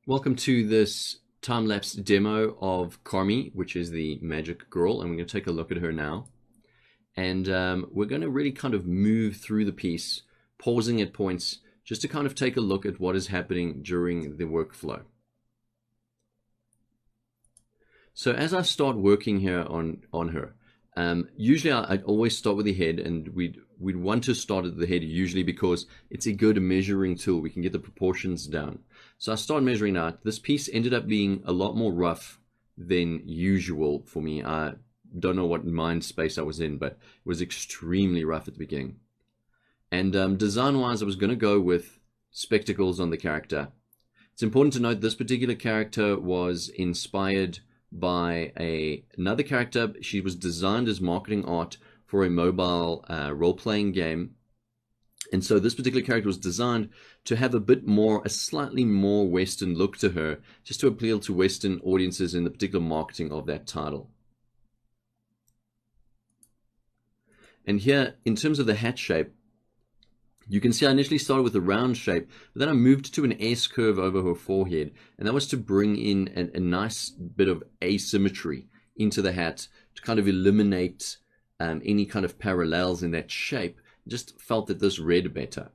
Welcome to this time-lapse demo of Carmi, which is the magic girl, and we're going to take a look at her now. And we're going to really kind of move through the piece, pausing at points, just to kind of take a look at what is happening during the workflow. So as I start working here on her, usually I'd always start with the head, and we'd want to start at the head usually because it's a good measuring tool. We can get the proportions down. So I started measuring out. This piece ended up being a lot more rough than usual for me. I don't know what mind space I was in, but it was extremely rough at the beginning. And design-wise, I was going to go with spectacles on the character. It's important to note this particular character was inspired by another character. She was designed as marketing art for a mobile role-playing game. And so this particular character was designed to have a slightly more Western look to her, just to appeal to Western audiences in the particular marketing of that title. And here, in terms of the hat shape, you can see I initially started with a round shape, but then I moved to an S curve over her forehead, and that was to bring in a nice bit of asymmetry into the hat to kind of eliminate any kind of parallels in that shape. Just felt that this read better.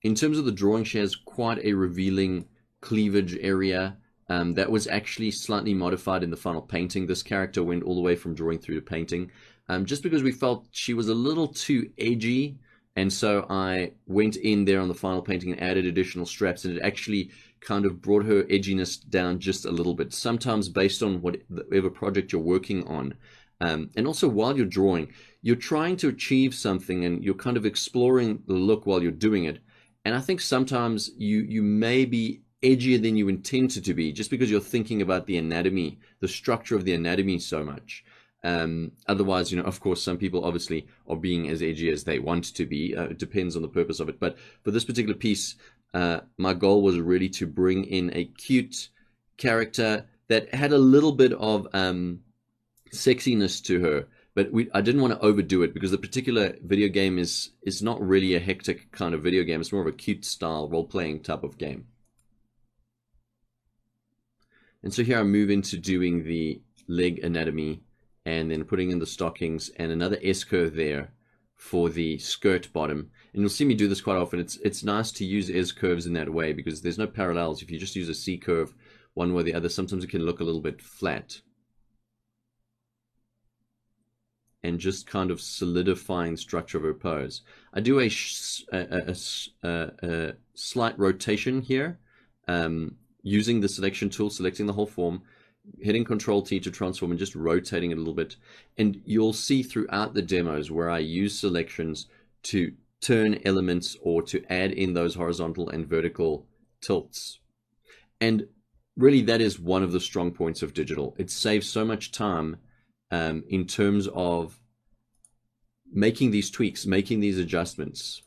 In terms of the drawing, she has quite a revealing cleavage area. That was actually slightly modified in the final painting. This character went all the way from drawing through to painting, just because we felt she was a little too edgy, and so I went in there on the final painting and added additional straps, and it actually kind of brought her edginess down just a little bit, sometimes based on whatever project you're working on. And also while you're drawing, you're trying to achieve something and you're kind of exploring the look while you're doing it. And I think sometimes you may be edgier than you intended to be just because you're thinking about the anatomy, the structure of the anatomy so much. Otherwise, of course, some people obviously are being as edgy as they want to be. It depends on the purpose of it. But for this particular piece, my goal was really to bring in a cute character that had a little bit of sexiness to her, but I didn't want to overdo it because the particular video game is not really a hectic kind of video game. It's more of a cute style role-playing type of game. And so here I move into doing the leg anatomy and then putting in the stockings and another S-curve there for the skirt bottom. And you'll see me do this quite often. It's nice to use S-curves in that way because there's no parallels. If you just use a C-curve one way or the other, sometimes it can look a little bit flat. And just kind of solidifying the structure of her pose. I do a slight rotation here, using the selection tool, selecting the whole form, hitting Control-T to transform and just rotating it a little bit. And you'll see throughout the demos where I use selections to turn elements or to add in those horizontal and vertical tilts. And really that is one of the strong points of digital. It saves so much time in terms of making these tweaks, making these adjustments.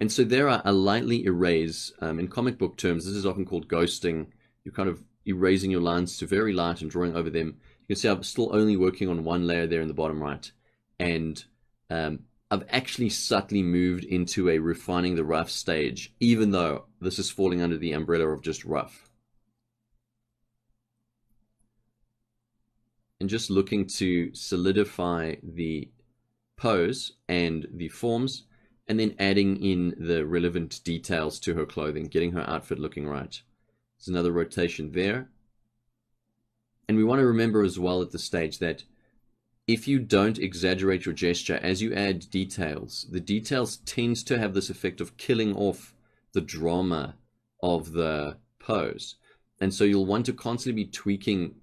And so there I lightly erase. In comic book terms, this is often called ghosting. You're kind of erasing your lines to very light and drawing over them. You can see I'm still only working on one layer there in the bottom right. And I've actually subtly moved into a refining the rough stage, even though this is falling under the umbrella of just rough. And just looking to solidify the pose and the forms, and then adding in the relevant details to her clothing, getting her outfit looking right. There's another rotation there. And we want to remember as well at this stage that if you don't exaggerate your gesture as you add details, the details tend to have this effect of killing off the drama of the pose. And so you'll want to constantly be tweaking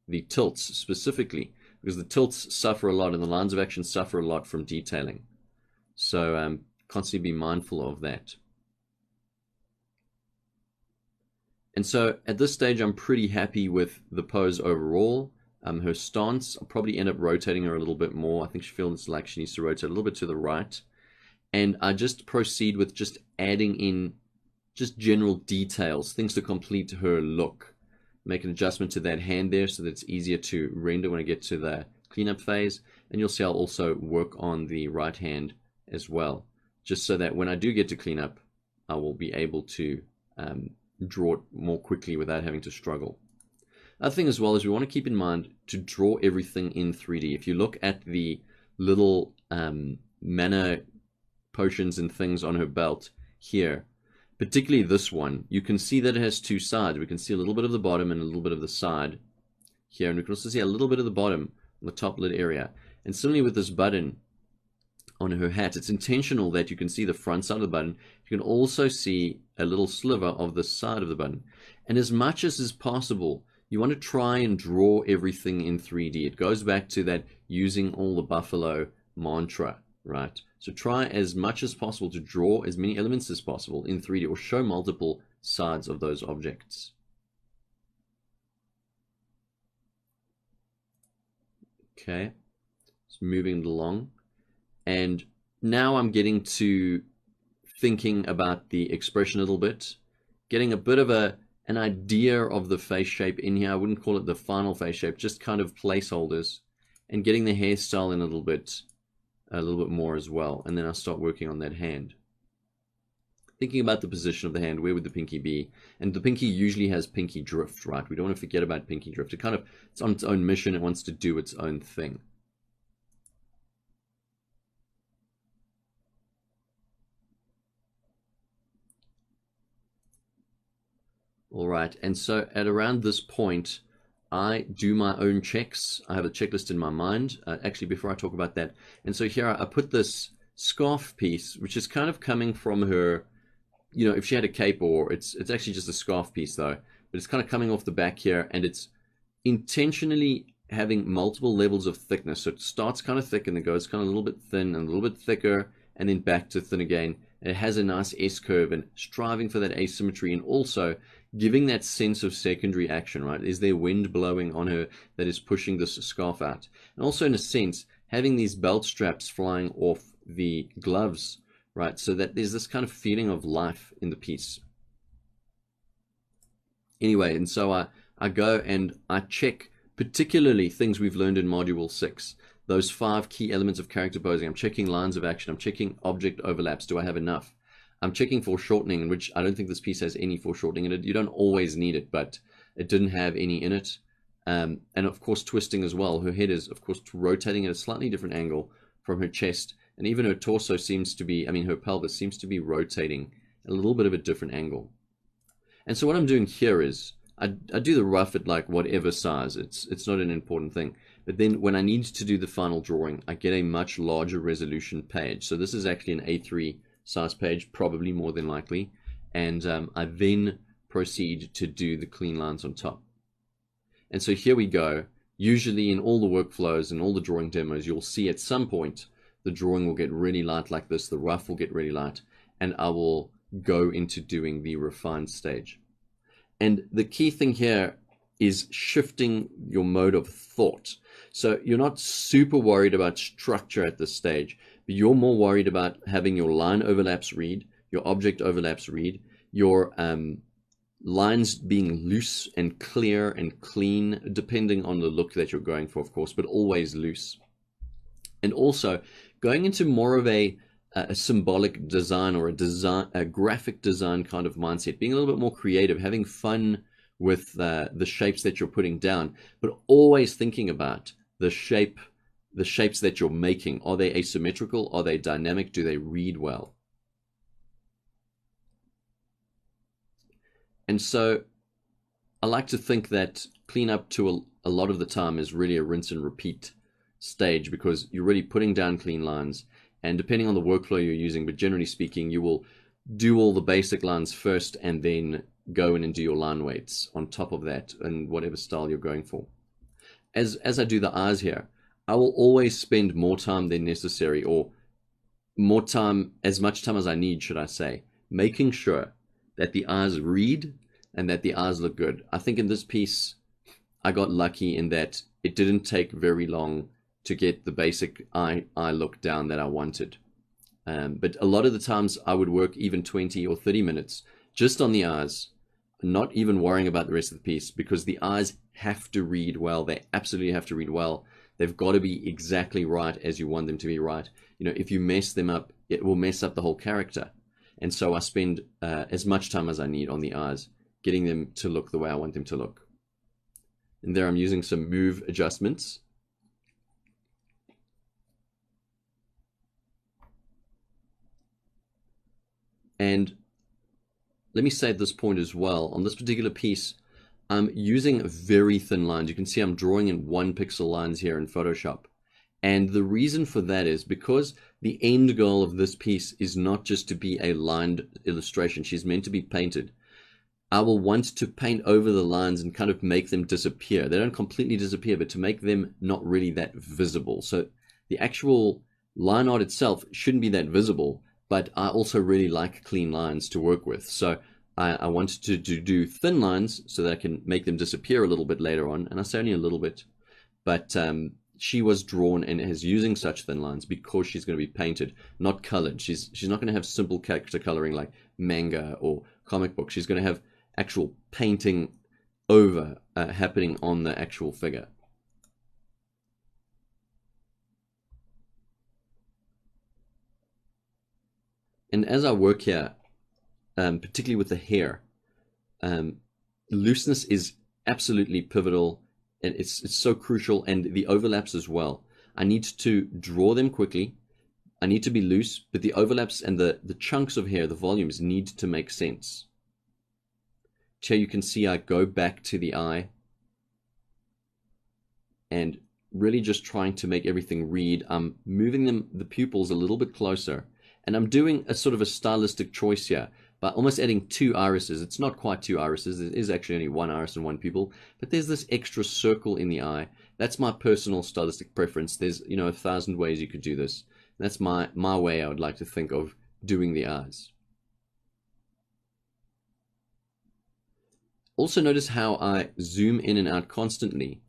the tilts specifically, because the tilts suffer a lot and the lines of action suffer a lot from detailing. So constantly be mindful of that. And so at this stage, I'm pretty happy with the pose overall. Her stance, I'll probably end up rotating her a little bit more. I think she feels like she needs to rotate a little bit to the right. And I just proceed with just adding in just general details, things to complete her look. Make an adjustment to that hand there so that it's easier to render when I get to the cleanup phase, and you'll see I'll also work on the right hand as well, just so that when I do get to cleanup, I will be able to draw it more quickly without having to struggle. Other thing as well is we want to keep in mind to draw everything in 3D. If you look at the little mana potions and things on her belt here, particularly this one, you can see that it has two sides. We can see a little bit of the bottom and a little bit of the side here, and we can also see a little bit of the bottom on the top lid area. And similarly with this button on her hat, it's intentional that you can see the front side of the button. You can also see a little sliver of the side of the button. And as much as is possible, you want to try and draw everything in 3D. It goes back to that using all the buffalo mantra, right? So try as much as possible to draw as many elements as possible in 3D, or show multiple sides of those objects. Okay, just moving it along. And now I'm getting to thinking about the expression a little bit, getting a bit of an idea of the face shape in here. I wouldn't call it the final face shape, just kind of placeholders, and getting the hairstyle in a little bit more as well. And then I'll start working on that hand. Thinking about the position of the hand, where would the pinky be? And the pinky usually has pinky drift, right? We don't want to forget about pinky drift. It's on its own mission. It wants to do its own thing. All right, and so at around this point, I do my own checks. I have a checklist in my mind, actually, before I talk about that. And so here I put this scarf piece, which is kind of coming from her, you know, if she had a cape, or it's actually just a scarf piece though, but it's kind of coming off the back here, and it's intentionally having multiple levels of thickness. So it starts kind of thick and then goes kind of a little bit thin and a little bit thicker, and then back to thin again. And it has a nice S-curve, and striving for that asymmetry, and also giving that sense of secondary action, right? Is there wind blowing on her that is pushing this scarf out? And also, in a sense, having these belt straps flying off the gloves, right? So that there's this kind of feeling of life in the piece. Anyway, and so I go and I check particularly things we've learned in Module 6. Those 5 key elements of character posing. I'm checking lines of action. I'm checking object overlaps. Do I have enough? I'm checking foreshortening, which I don't think this piece has any foreshortening in it. You don't always need it, but it didn't have any in it. And of course, twisting as well. Her head is, of course, rotating at a slightly different angle from her chest. And even her torso seems to be, her pelvis seems to be rotating at a little bit of a different angle. And so what I'm doing here is, I do the rough at like whatever size. It's not an important thing. But then when I need to do the final drawing, I get a much larger resolution page. So this is actually an A3 size page, probably more than likely. And I then proceed to do the clean lines on top. And so here we go. Usually in all the workflows and all the drawing demos, you'll see at some point the drawing will get really light like this. The rough will get really light. And I will go into doing the refined stage. And the key thing here is shifting your mode of thought. So you're not super worried about structure at this stage, but you're more worried about having your line overlaps read, your object overlaps read, your lines being loose and clear and clean, depending on the look that you're going for, of course, but always loose. And also going into more of a symbolic design, or a graphic design kind of mindset, being a little bit more creative, having fun with the shapes that you're putting down, but always thinking about the shapes that you're making. Are they asymmetrical? Are they dynamic? Do they read well? And so I like to think that cleanup to a lot of the time is really a rinse and repeat stage, because you're really putting down clean lines. And depending on the workflow you're using, but generally speaking, you will do all the basic lines first and then go in and do your line weights on top of that in whatever style you're going for. As I do the eyes here, I will always spend more time than necessary, or more time, as much time as I need, should I say, making sure that the eyes read and that the eyes look good. I think in this piece, I got lucky in that it didn't take very long to get the basic eye look down that I wanted. But a lot of the times I would work even 20 or 30 minutes just on the eyes, not even worrying about the rest of the piece, because the eyes have to read well. They absolutely have to read well. They've got to be exactly right as you want them to be right. You know, if you mess them up, it will mess up the whole character. And so I spend as much time as I need on the eyes, getting them to look the way I want them to look. And there I'm using some move adjustments. And let me say at this point as well, on this particular piece, I'm using very thin lines. You can see I'm drawing in 1 pixel lines here in Photoshop. And the reason for that is because the end goal of this piece is not just to be a lined illustration. She's meant to be painted. I will want to paint over the lines and kind of make them disappear. They don't completely disappear, but to make them not really that visible. So the actual line art itself shouldn't be that visible, but I also really like clean lines to work with. So I wanted to do thin lines so that I can make them disappear a little bit later on. And I say only a little bit, but she was drawn and is using such thin lines because she's going to be painted, not colored. She's not going to have simple character coloring like manga or comic book. She's going to have actual painting over happening on the actual figure. And as I work here, particularly with the hair, looseness is absolutely pivotal, and it's so crucial, and the overlaps as well. I need to draw them quickly. I need to be loose, but the overlaps and the chunks of hair, the volumes, need to make sense. Here you can see I go back to the eye and really just trying to make everything read. I'm moving the pupils a little bit closer, and I'm doing a sort of a stylistic choice here by almost adding 2 irises. It's not quite 2 irises. It is actually only 1 iris and 1 pupil, but there's this extra circle in the eye. That's my personal stylistic preference. There's, you know, 1,000 ways you could do this. That's my way I would like to think of doing the eyes. Also notice how I zoom in and out constantly.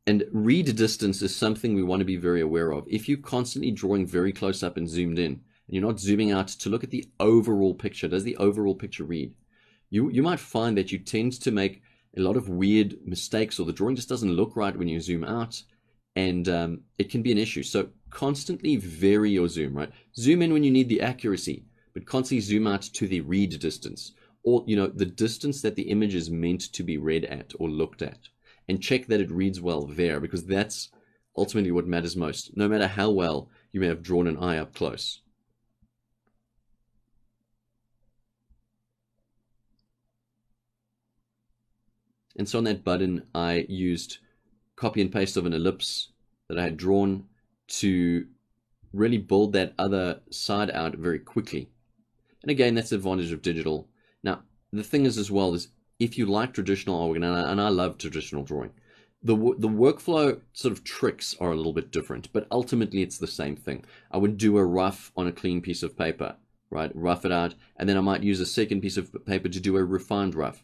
And read distance is something we want to be very aware of. If you're constantly drawing very close up and zoomed in, and you're not zooming out to look at the overall picture, does the overall picture read? You might find that you tend to make a lot of weird mistakes, or the drawing just doesn't look right when you zoom out, and it can be an issue. So constantly vary your zoom, right? Zoom in when you need the accuracy, but constantly zoom out to the read distance, or, you know, the distance that the image is meant to be read at or looked at, and check that it reads well there, because that's ultimately what matters most, no matter how well you may have drawn an eye up close. And so on that button, I used copy and paste of an ellipse that I had drawn to really build that other side out very quickly. And again, that's the advantage of digital. Now, the thing is as well is, if you like traditional art, and I love traditional drawing, the workflow sort of tricks are a little bit different, but ultimately it's the same thing. I would do a rough on a clean piece of paper, right? Rough it out, and then I might use a second piece of paper to do a refined rough.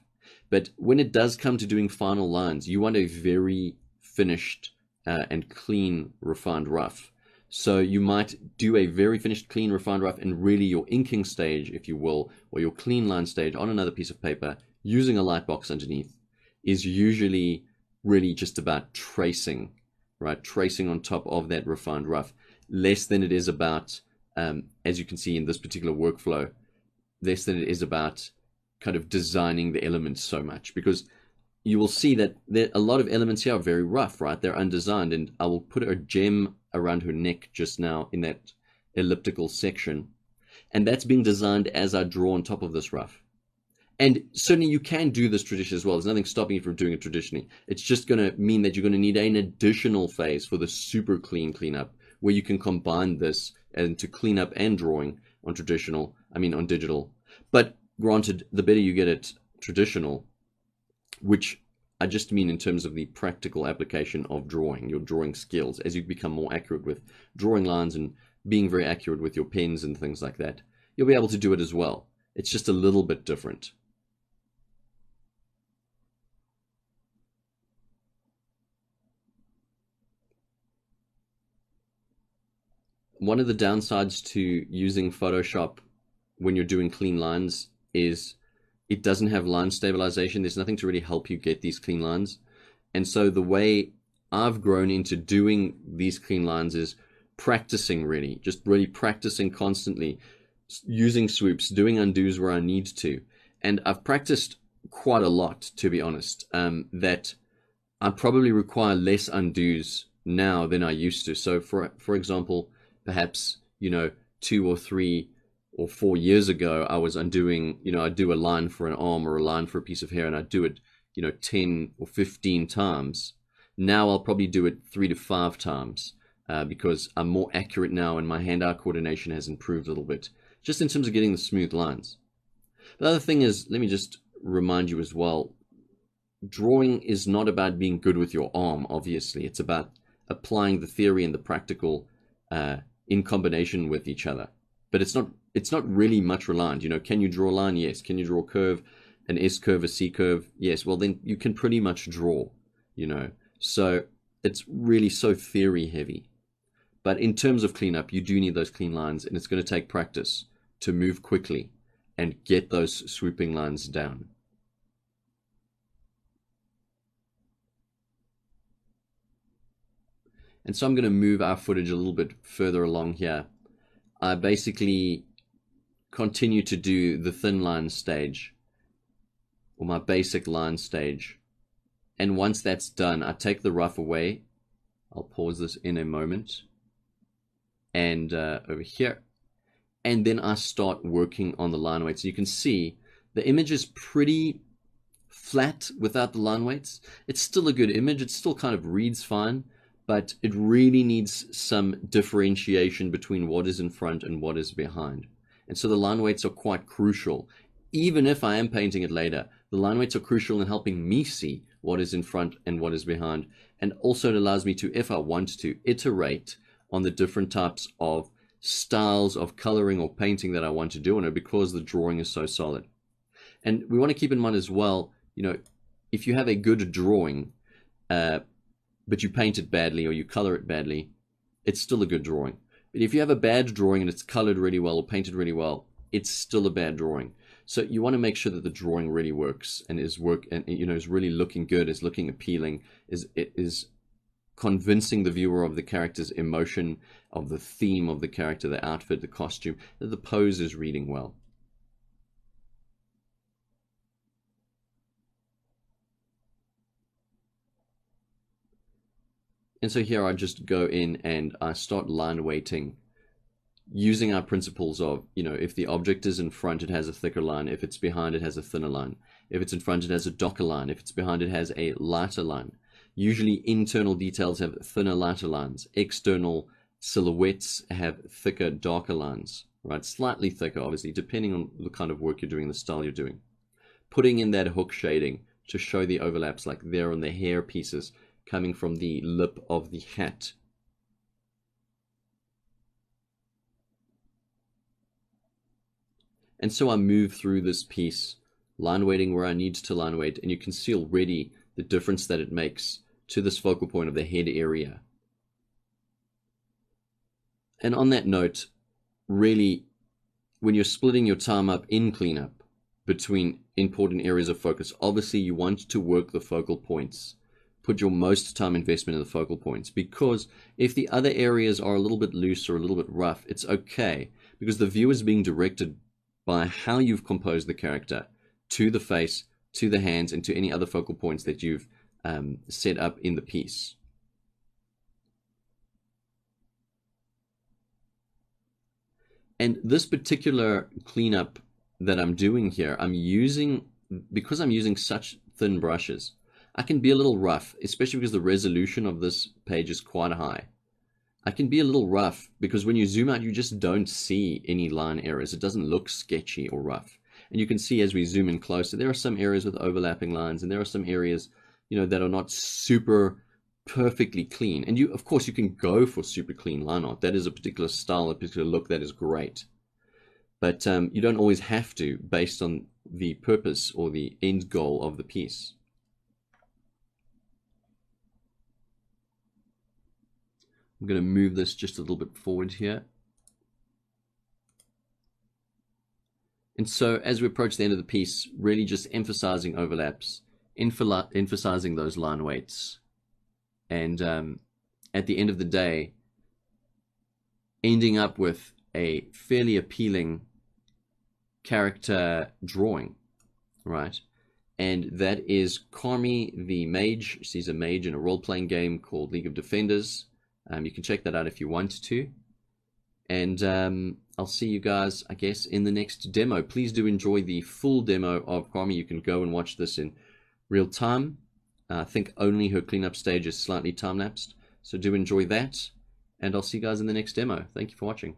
But when it does come to doing final lines, you want a very finished and clean refined rough. So you might do a very finished, clean, refined rough, and really your inking stage, if you will, or your clean line stage on another piece of paper using a light box underneath, is usually really just about tracing, right? Tracing on top of that refined rough, less than it is about, as you can see in this particular workflow, less than it is about kind of designing the elements so much, because you will see that there, a lot of elements here are very rough, right? They're undesigned, and I will put a gem around her neck just now in that elliptical section, and that's being designed as I draw on top of this rough. And certainly you can do this traditionally as well. There's nothing stopping you from doing it traditionally. It's just going to mean that you're going to need an additional phase for the super clean cleanup, where you can combine this and to clean up and drawing on on digital. But granted, the better you get at traditional, which I just mean in terms of the practical application of drawing, your drawing skills, as you become more accurate with drawing lines and being very accurate with your pens and things like that, you'll be able to do it as well. It's just a little bit different. One of the downsides to using Photoshop when you're doing clean lines is it doesn't have line stabilization. There's nothing to really help you get these clean lines. And so the way I've grown into doing these clean lines is practicing, really, just really practicing constantly, using swoops, doing undos where I need to. And I've practiced quite a lot, to be honest, that I probably require less undos now than I used to. So for example, perhaps, 2 or 3 or 4 years ago, I was undoing, I'd do a line for an arm or a line for a piece of hair, and I'd do it, 10 or 15 times. Now I'll probably do it 3 to 5 times because I'm more accurate now and my hand-eye coordination has improved a little bit, just in terms of getting the smooth lines. The other thing is, let me just remind you as well, drawing is not about being good with your arm, obviously. It's about applying the theory and the practical in combination with each other. But it's not really much reliant. Can you draw a line? Yes. Can you draw a curve, an S curve, a C curve? Yes. Well, then you can pretty much draw, So it's really so theory heavy. But in terms of cleanup, you do need those clean lines, and it's going to take practice to move quickly and get those swooping lines down. And so I'm going to move our footage a little bit further along here. I basically continue to do the thin line stage, or my basic line stage. And once that's done, I take the rough away. I'll pause this in a moment. And over here. And then I start working on the line weights. You can see the image is pretty flat without the line weights. It's still a good image. It still kind of reads fine, but it really needs some differentiation between what is in front and what is behind. And so the line weights are quite crucial. Even if I am painting it later, the line weights are crucial in helping me see what is in front and what is behind. And also it allows me to, if I want to, iterate on the different types of styles of coloring or painting that I want to do on it, because the drawing is so solid. And we want to keep in mind as well, if you have a good drawing, but you paint it badly or you color it badly, it's still a good drawing. But if you have a bad drawing and it's colored really well or painted really well, it's still a bad drawing. So you want to make sure that the drawing really works and is really looking good, is looking appealing, is convincing the viewer of the character's emotion, of the theme of the character, the outfit, the costume, that the pose is reading well. And so here I just go in and I start line weighting using our principles of, if the object is in front, it has a thicker line. If it's behind, it has a thinner line. If it's in front, it has a darker line. If it's behind, it has a lighter line. Usually internal details have thinner, lighter lines. External silhouettes have thicker, darker lines, right? Slightly thicker, obviously, depending on the kind of work you're doing, the style you're doing. Putting in that hook shading to show the overlaps, like there on the hair pieces coming from the lip of the hat. And so I move through this piece, line weighting where I need to line weight, and you can see already the difference that it makes to this focal point of the head area. And on that note, really, when you're splitting your time up in cleanup between important areas of focus, obviously you want to work the focal points. Put your most time investment in the focal points, because if the other areas are a little bit loose or a little bit rough, it's okay, because the viewer is being directed by how you've composed the character to the face, to the hands, and to any other focal points that you've set up in the piece. And this particular cleanup that I'm doing here, because I'm using such thin brushes, I can be a little rough, especially because the resolution of this page is quite high. I can be a little rough because when you zoom out, you just don't see any line errors. It doesn't look sketchy or rough. And you can see as we zoom in closer, there are some areas with overlapping lines, and there are some areas, that are not super perfectly clean. And of course, you can go for super clean line art. That is a particular style, a particular look that is great. But you don't always have to, based on the purpose or the end goal of the piece. I'm going to move this just a little bit forward here. And so as we approach the end of the piece, really just emphasizing overlaps, emphasizing those line weights, and at the end of the day, ending up with a fairly appealing character drawing, right? And that is Carmi the Mage. She's a mage in a role-playing game called League of Defenders. You can check that out if you want to. And I'll see you guys, I guess, in the next demo. Please do enjoy the full demo of Carmi. You can go and watch this in real time. I think only her cleanup stage is slightly time-lapsed. So do enjoy that. And I'll see you guys in the next demo. Thank you for watching.